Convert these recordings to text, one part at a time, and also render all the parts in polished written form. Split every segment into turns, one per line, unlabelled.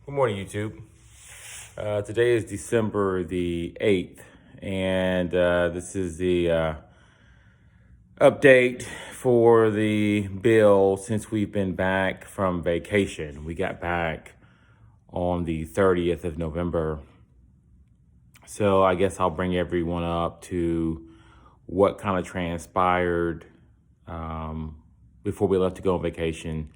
Good morning, YouTube. Today is December the 8th, and this is the update for the bill since we've been back from vacation. We got back on the 30th of November. So I guess I'll bring everyone up to what kind of transpired before we left to go on vacation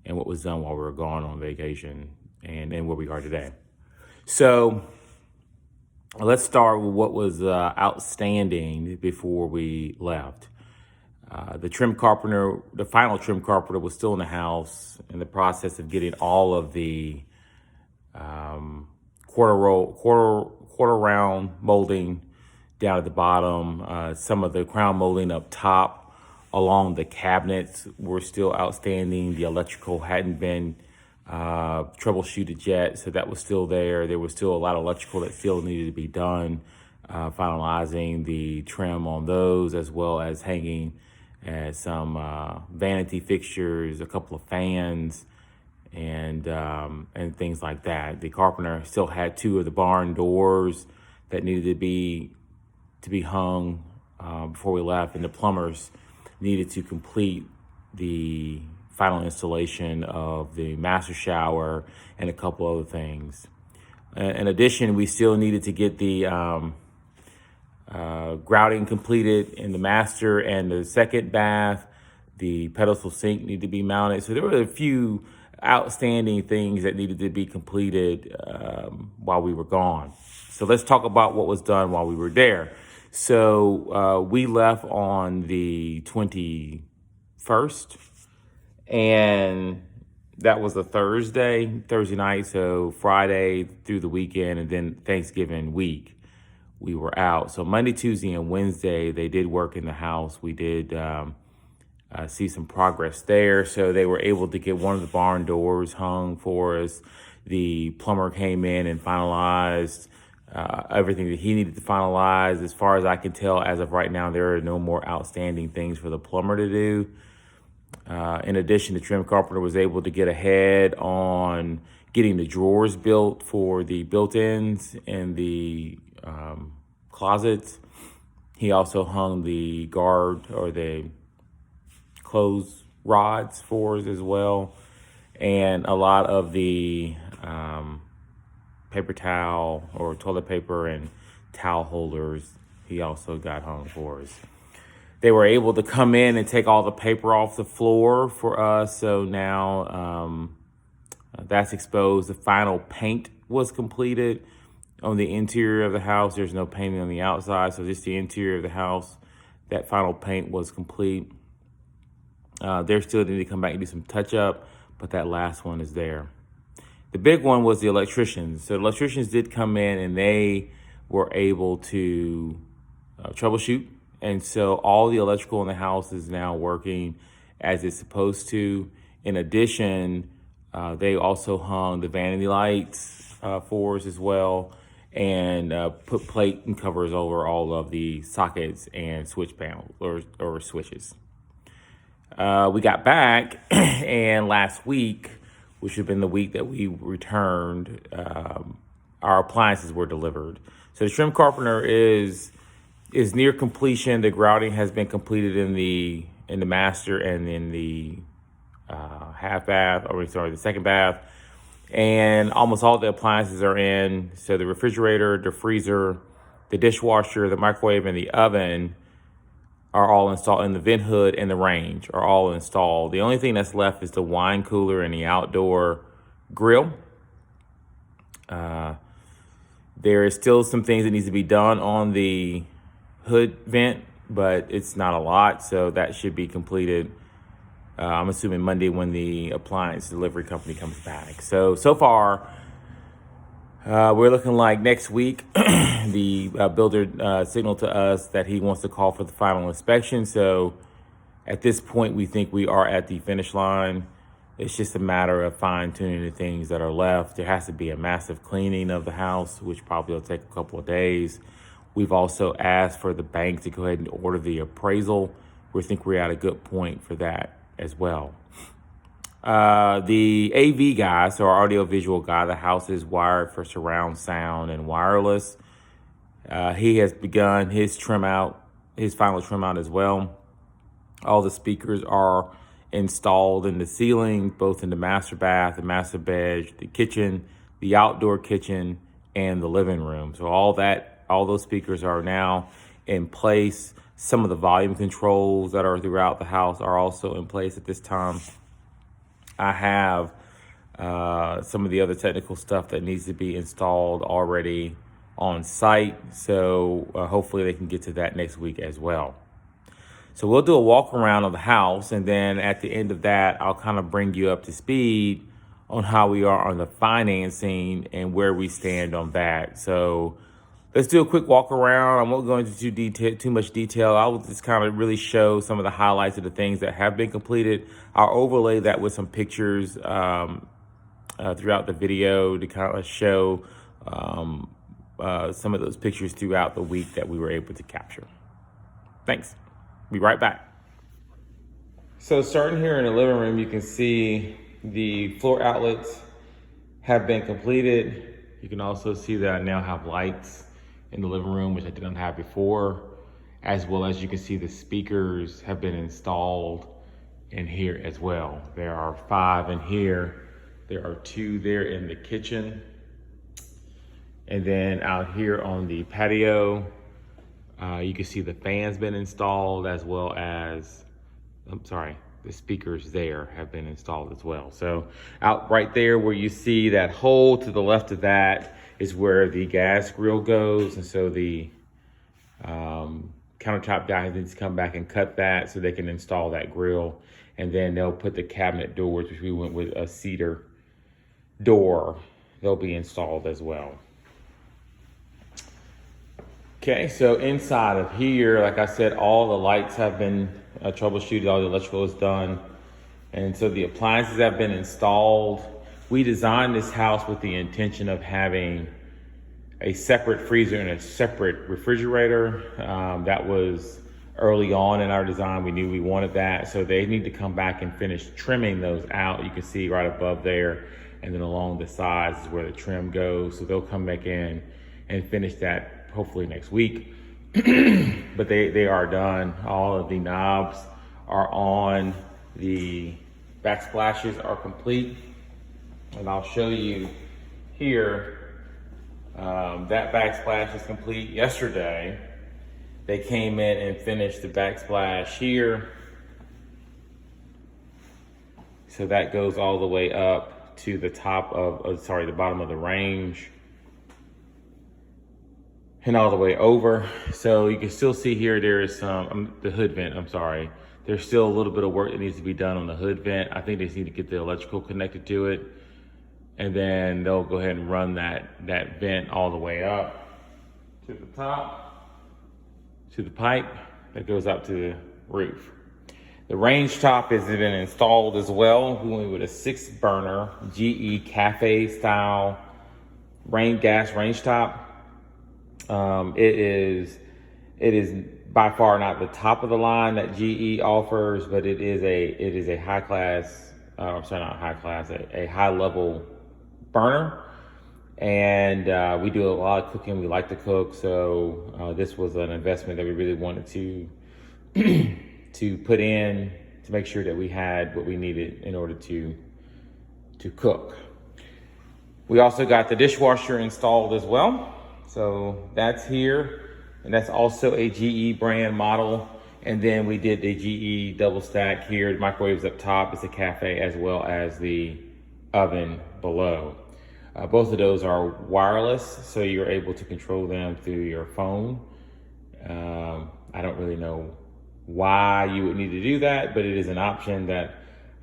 and what was done while we were gone on vacation and where we are today. So let's start with what was outstanding before we left. The final trim carpenter was still in the house in the process of getting all of the quarter round molding down at the bottom. Some of the crown molding up top along the cabinets were still outstanding. The electrical hadn't been troubleshooted yet, so that was still there. There was still a lot of electrical that still needed to be done, finalizing the trim on those, as well as hanging some vanity fixtures, a couple of fans, and things like that. The carpenter still had two of the barn doors that needed to be hung before we left, and the plumbers needed to complete the final installation of the master shower and a couple other things. In addition, we still needed to get the grouting completed in the master and the second bath. The pedestal sink needed to be mounted. So there were a few outstanding things that needed to be completed while we were gone. So let's talk about what was done while we were there. So we left on the 21st, and that was a Thursday night. So Friday through the weekend, and then Thanksgiving week, we were out. So Monday, Tuesday, and Wednesday, they did work in the house. We did see some progress there. So they were able to get one of the barn doors hung for us. The plumber came in and finalized everything that he needed to finalize. As far as I can tell, as of right now, there are no more outstanding things for the plumber to do. In addition, the trim carpenter was able to get ahead on getting the drawers built for the built-ins and the closets. He also hung the guard or the clothes rods for us as well. And a lot of the paper towel or toilet paper and towel holders, he also got hung for us. They were able to come in and take all the paper off the floor for us. So now that's exposed. The final paint was completed on the interior of the house. There's no painting on the outside, so just the interior of the house. That final paint was complete. They're still need to come back and do some touch up, but that last one is there. The big one was the electricians. So the electricians did come in and they were able to troubleshoot. And so all the electrical in the house is now working as it's supposed to. In addition, they also hung the vanity lights for us as well, and put plate and covers over all of the sockets and switch panels or switches. We got back and last week, which had been the week that we returned, our appliances were delivered. So the trim carpenter is near completion. The grouting has been completed in the master and in the the second bath. And almost all the appliances are in. So the refrigerator, the freezer, the dishwasher, the microwave, and the oven are all installed, and the vent hood and the range are all installed. The only thing that's left is the wine cooler and the outdoor grill. There is still some things that needs to be done on the hood vent, but it's not a lot, so that should be completed. I'm assuming Monday when the appliance delivery company comes back. So far, we're looking like next week. The builder signaled to us that he wants to call for the final inspection. So at this point, we think we are at the finish line. It's just a matter of fine tuning the things that are left. There has to be a massive cleaning of the house, which probably will take a couple of days. We've also asked for the bank to go ahead and order the appraisal. We think we're at a good point for that as well. The AV guy, so our audio visual guy, the house is wired for surround sound and wireless. He has begun his final trim out as well. All the speakers are installed in the ceiling, both in the master bath, the master bed, the kitchen, the outdoor kitchen, and the living room. So all those speakers are now in place. Some of the volume controls that are throughout the house are also in place at this time. I have some of the other technical stuff that needs to be installed already on site. So hopefully they can get to that next week as well. So we'll do a walk around of the house, and then at the end of that, I'll kind of bring you up to speed on how we are on the financing and where we stand on that. So let's do a quick walk around. I won't go into too much detail. I will just kind of really show some of the highlights of the things that have been completed. I'll overlay that with some pictures throughout the video to kind of show some of those pictures throughout the week that we were able to capture. Thanks. Be right back. So starting here in the living room, you can see the floor outlets have been completed. You can also see that I now have lights in the living room, which I didn't have before, as well as you can see the speakers have been installed in here as well. There are 5 in here. There are 2 there in the kitchen. And then out here on the patio, you can see the fans been installed, as well as, the speakers there have been installed as well. So out right there where you see that hole to the left of that is where the gas grill goes. And so the countertop guys need to come back and cut that so they can install that grill. And then they'll put the cabinet doors, which we went with a cedar door. They'll be installed as well. Okay, so inside of here, like I said, all the lights have been troubleshooted, all the electrical is done. And so the appliances have been installed. We designed this house with the intention of having a separate freezer and a separate refrigerator. That was early on in our design. We knew we wanted that. So they need to come back and finish trimming those out. You can see right above there, and then along the sides is where the trim goes. So they'll come back in and finish that hopefully next week. But they are done. All of the knobs are on. The backsplashes are complete. And I'll show you here, that backsplash is complete. Yesterday, they came in and finished the backsplash here. So that goes all the way up to the top of, the bottom of the range, and all the way over. So you can still see here, there is some, the hood vent, There's still a little bit of work that needs to be done on the hood vent. I think they just need to get the electrical connected to it. And then they'll go ahead and run that vent all the way up to the top, to the pipe that goes up to the roof. The range top has been installed as well. We went with a 6-burner GE Cafe style gas range top. It is by far not the top of the line that GE offers, but it is a high class, a high level burner. And we do a lot of cooking. We like to cook, so this was an investment that we really wanted to to put in to make sure that we had what we needed in order to cook. We also got the dishwasher installed as well. So that's here, and that's also a GE brand model. And then we did the GE double stack here. The microwave's up top. It's a cafe, as well as the oven below. Both of those are wireless, so you're able to control them through your phone. I don't really know why you would need to do that, but it is an option that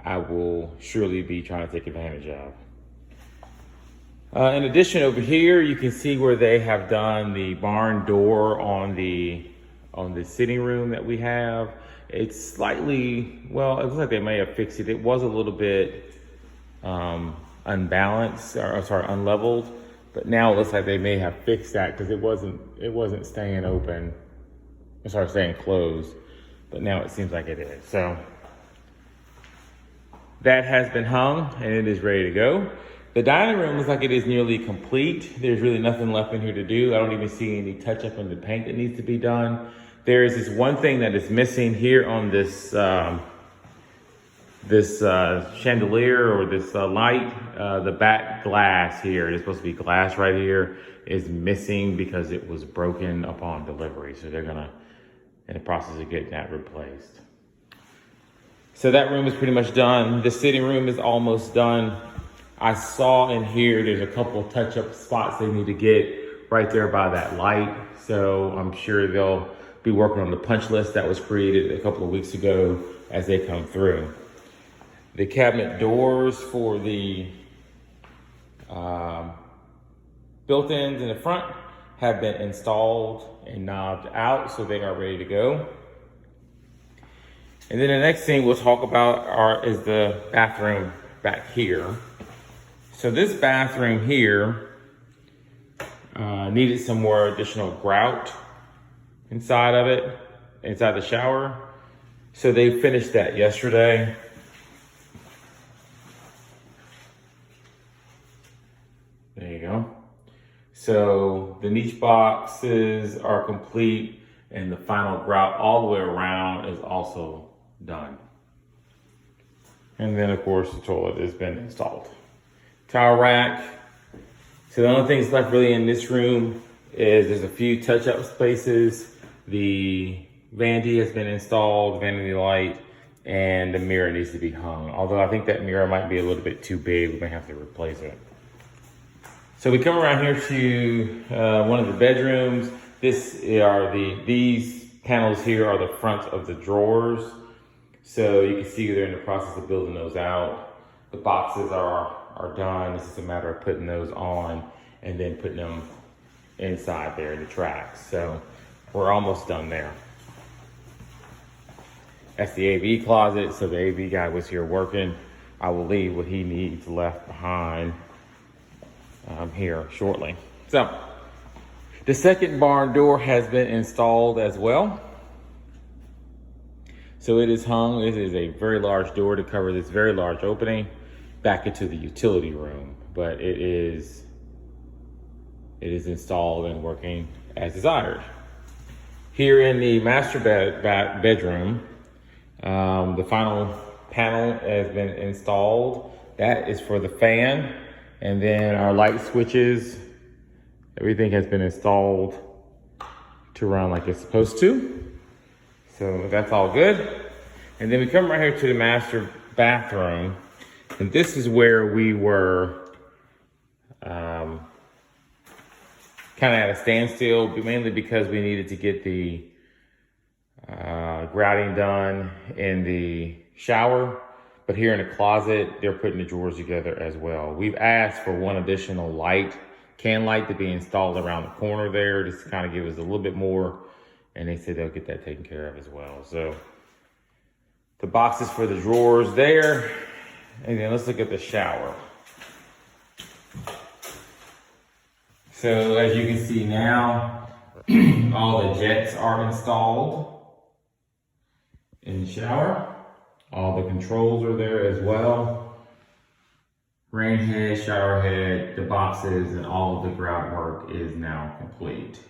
I will surely be trying to take advantage of. In addition, over here, you can see where they have done the barn door on the sitting room that we have. It's slightly, well, it looks like they may have fixed it. It was a little bit unbalanced, unleveled, but now it looks like they may have fixed that because it wasn't staying open. Staying closed, but now it seems like it is. So that has been hung and it is ready to go. The dining room looks like it is nearly complete. There's really nothing left in here to do. I don't even see any touch up in the paint that needs to be done. There is this one thing that is missing here on this chandelier or this light. The back glass here, it's supposed to be glass right here, is missing because it was broken upon delivery. So they're gonna in the process of getting that replaced. So that room is pretty much done. The sitting room is almost done. I saw in here, there's a couple of touch-up spots they need to get right there by that light. So I'm sure they'll be working on the punch list that was created a couple of weeks ago as they come through. The cabinet doors for the built-ins in the front have been installed and knobbed out, so they are ready to go. And then the next thing we'll talk about is the bathroom back here. So this bathroom here needed some more additional grout inside of it, inside the shower. So they finished that yesterday. There you go. So the niche boxes are complete and the final grout all the way around is also done. And then of course the toilet has been installed. Towel rack. So the only things left really in this room is there's a few touch-up spaces. The vanity has been installed, vanity light, and the mirror needs to be hung. Although I think that mirror might be a little bit too big, we may have to replace it. So we come around here to one of the bedrooms. These panels here are the front of the drawers. So you can see they're in the process of building those out. The boxes are done. This is a matter of putting those on and then putting them inside there in the tracks. So we're almost done there. That's the AV closet. So the AV guy was here working. I will leave what he needs left behind here shortly. So the second barn door has been installed as well. So it is hung. It is a very large door to cover this very large opening back into the utility room, but it is installed and working as desired. Here in the master bedroom, the final panel has been installed. That is for the fan, and then our light switches. Everything has been installed to run like it's supposed to. So that's all good. And then we come right here to the master bathroom. And this is where we were kind of at a standstill, mainly because we needed to get the grouting done in the shower. But here in the closet, they're putting the drawers together as well. We've asked for one additional can light to be installed around the corner there, just to kind of give us a little bit more. And they said they'll get that taken care of as well. So the boxes for the drawers there. And then let's look at the shower. So as you can see now, all the jets are installed in the shower. All the controls are there as well. Rain head, shower head, the boxes, and all of the grout work is now complete.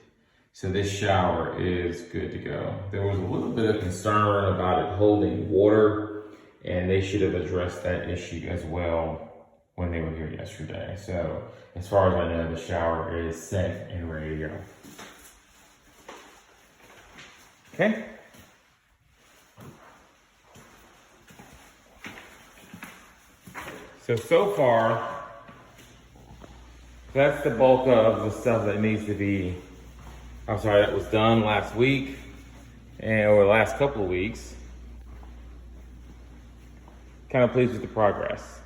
So this shower is good to go. There was a little bit of concern about it holding water, and they should have addressed that issue as well when they were here yesterday. So as far as I know, the shower is set and ready to go. Okay. So far, that's the bulk of the stuff that needs to be, that was done last week or the last couple of weeks. Kind of pleased with the progress.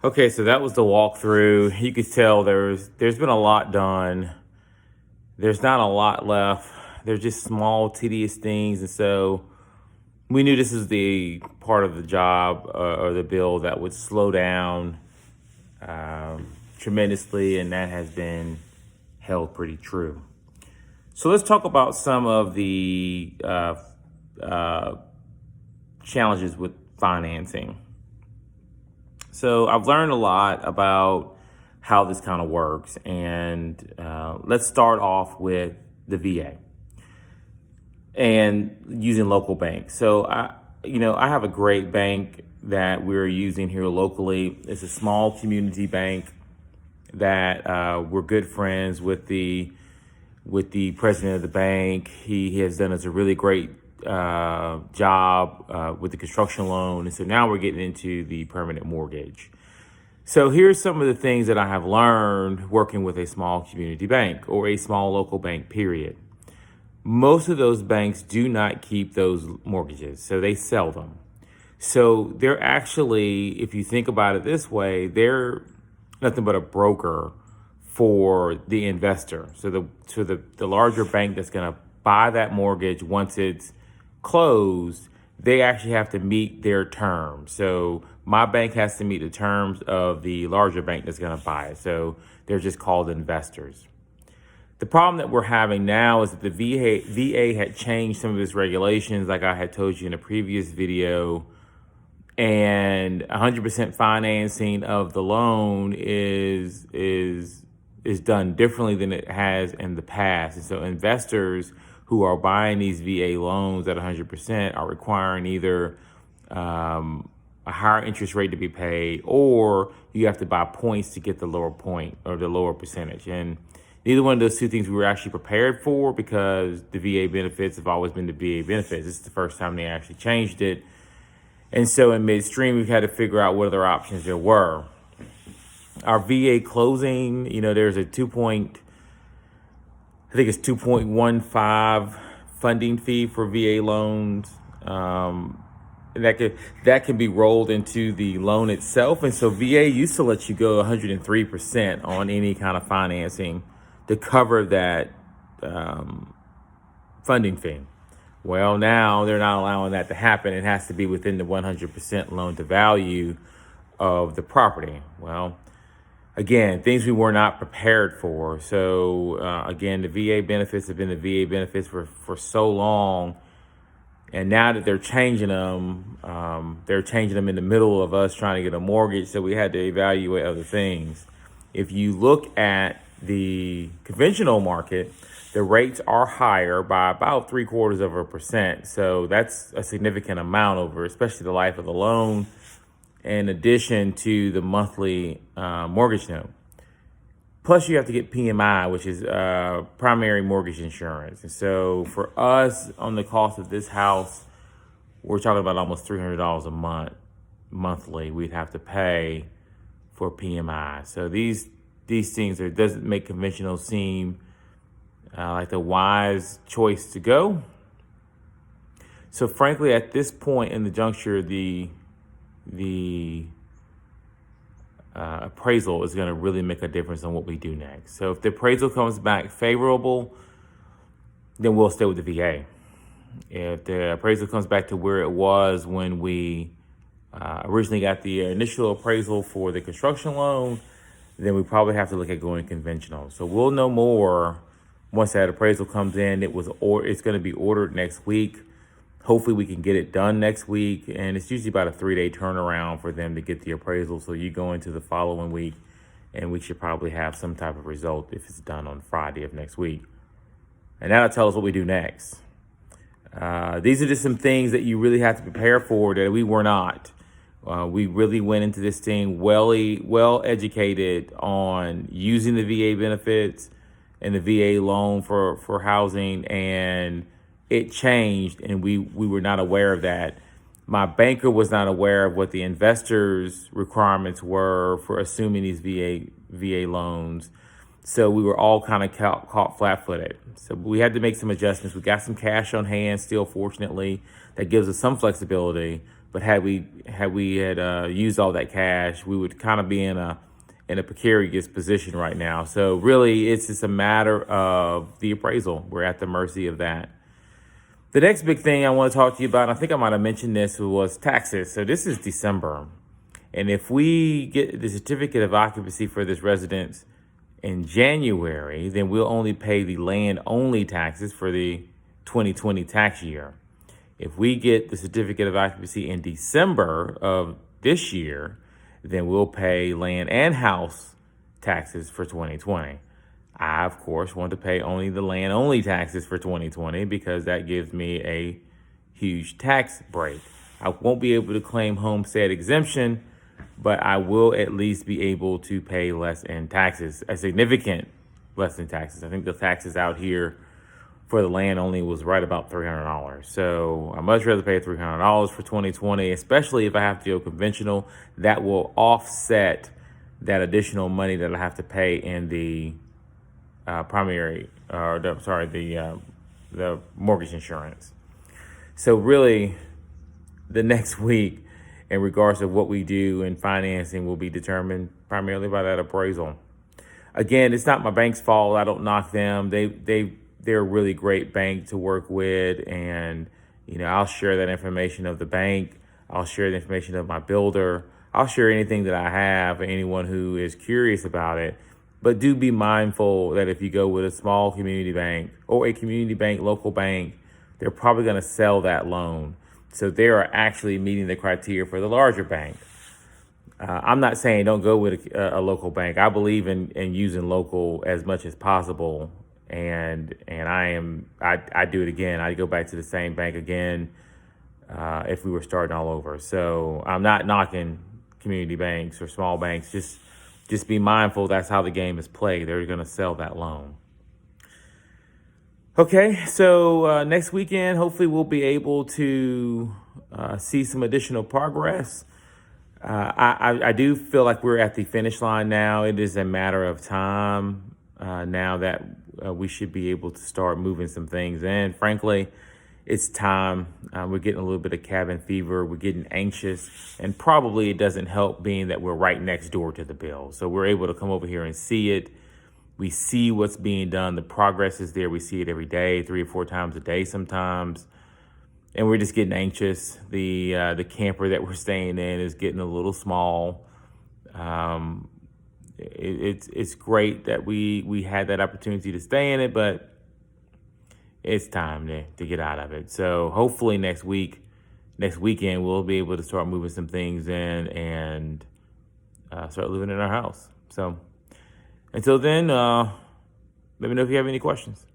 Okay, so that was the walkthrough. You could tell there's been a lot done. There's not a lot left. They're just small, tedious things, and so we knew this is the part of the job or the build that would slow down tremendously, and that has been held pretty true. So let's talk about some of the challenges with financing. So I've learned a lot about how this kind of works. And let's start off with the VA and using local banks. So I have a great bank that we're using here locally. It's a small community bank that we're good friends with the president of the bank. He has done us a really great job with the construction loan, and so now we're getting into the permanent mortgage. So here's some of the things that I have learned working with a small community bank or a small local bank, period. Most of those banks do not keep those mortgages, so they sell them. So they're actually, if you think about it this way, they're nothing but a broker for the investor. So the larger bank that's going to buy that mortgage once it's closed, they actually have to meet their terms. So my bank has to meet the terms of the larger bank that's going to buy it. So they're just called investors. The problem that we're having now is that the VA had changed some of its regulations, like I had told you in a previous video, and 100% financing of the loan is done differently than it has in the past. And so investors who are buying these VA loans at 100% are requiring either a higher interest rate to be paid, or you have to buy points to get the lower point or the lower percentage. And neither one of those two things we were actually prepared for, because the VA benefits have always been the VA benefits. This is the first time they actually changed it. And so in midstream, we've had to figure out what other options there were. Our VA closing, there's a 2.15 funding fee for VA loans. That can be rolled into the loan itself. And so VA used to let you go 103% on any kind of financing to cover that funding fee. Well, now they're not allowing that to happen. It has to be within the 100% loan to value of the property. Well, again, things we were not prepared for. So again, the VA benefits have been the VA benefits for so long. And now that they're changing them in the middle of us trying to get a mortgage. So we had to evaluate other things. If you look at the conventional market, the rates are higher by about 0.75%. So that's a significant amount over, especially the life of the loan, in addition to the monthly mortgage note. Plus, you have to get PMI, which is primary mortgage insurance. And so for us, on the cost of this house, we're talking about almost $300 a month, monthly, we'd have to pay for PMI. So these things doesn't make conventional seem like the wise choice to go. So frankly, at this point in the juncture, the appraisal is going to really make a difference on what we do next. So if the appraisal comes back favorable, then we'll stay with the VA. If the appraisal comes back to where it was when we originally got the initial appraisal for the construction loan, then we probably have to look at going conventional. So we'll know more once that appraisal comes in. It's going to be ordered next week. Hopefully we can get it done next week. And it's usually about a 3-day turnaround for them to get the appraisal. So you go into the following week and we should probably have some type of result if it's done on Friday of next week. And that'll tell us what we do next. These are just some things that you really have to prepare for that we were not. We really went into this thing well educated on using the VA benefits and the VA loan for housing, and it changed, and we were not aware of that. My banker was not aware of what the investors' requirements were for assuming these VA loans. So we were all kind of caught flat-footed. So we had to make some adjustments. We got some cash on hand still, fortunately, that gives us some flexibility. But had we used all that cash, we would kind of be in a precarious position right now. So really, it's just a matter of the appraisal. We're at the mercy of that. The next big thing I want to talk to you about, and I think I might have mentioned this, was taxes. So this is December. And if we get the certificate of occupancy for this residence in January, then we'll only pay the land-only taxes for the 2020 tax year. If we get the certificate of occupancy in December of this year, then we'll pay land and house taxes for 2020. I, of course, want to pay only the land only taxes for 2020 because that gives me a huge tax break. I won't be able to claim homestead exemption, but I will at least be able to pay less in taxes, a significant less in taxes. I think the taxes out here for the land only was right about $300. So I much rather pay $300 for 2020, especially if I have to go conventional. That will offset that additional money that I have to pay in the the mortgage insurance. So really, the next week, in regards to what we do in financing, will be determined primarily by that appraisal. Again, it's not my bank's fault. I don't knock them. They're a really great bank to work with, and I'll share that information of the bank. I'll share the information of my builder. I'll share anything that I have for anyone who is curious about it. But do be mindful that if you go with a small community bank or a community bank, local bank, they're probably going to sell that loan. So they are actually meeting the criteria for the larger bank. I'm not saying don't go with a local bank. I believe in using local as much as possible, and I do it again. I go back to the same bank again if we were starting all over. So I'm not knocking community banks or small banks. Just be mindful that's how the game is played. They're going to sell that loan. Okay, so next weekend, hopefully we'll be able to see some additional progress. I do feel like we're at the finish line now. It is a matter of time now that we should be able to start moving some things in. Frankly, it's time. We're getting a little bit of cabin fever. We're getting anxious, and probably it doesn't help being that we're right next door to the bill. So we're able to come over here and see it. We see what's being done. The progress is there. We see it every day, 3 or 4 times a day sometimes. And we're just getting anxious. The camper that we're staying in is getting a little small. It's great that we had that opportunity to stay in it, but it's time to get out of it. So hopefully next weekend, we'll be able to start moving some things in and start living in our house. So until then, let me know if you have any questions.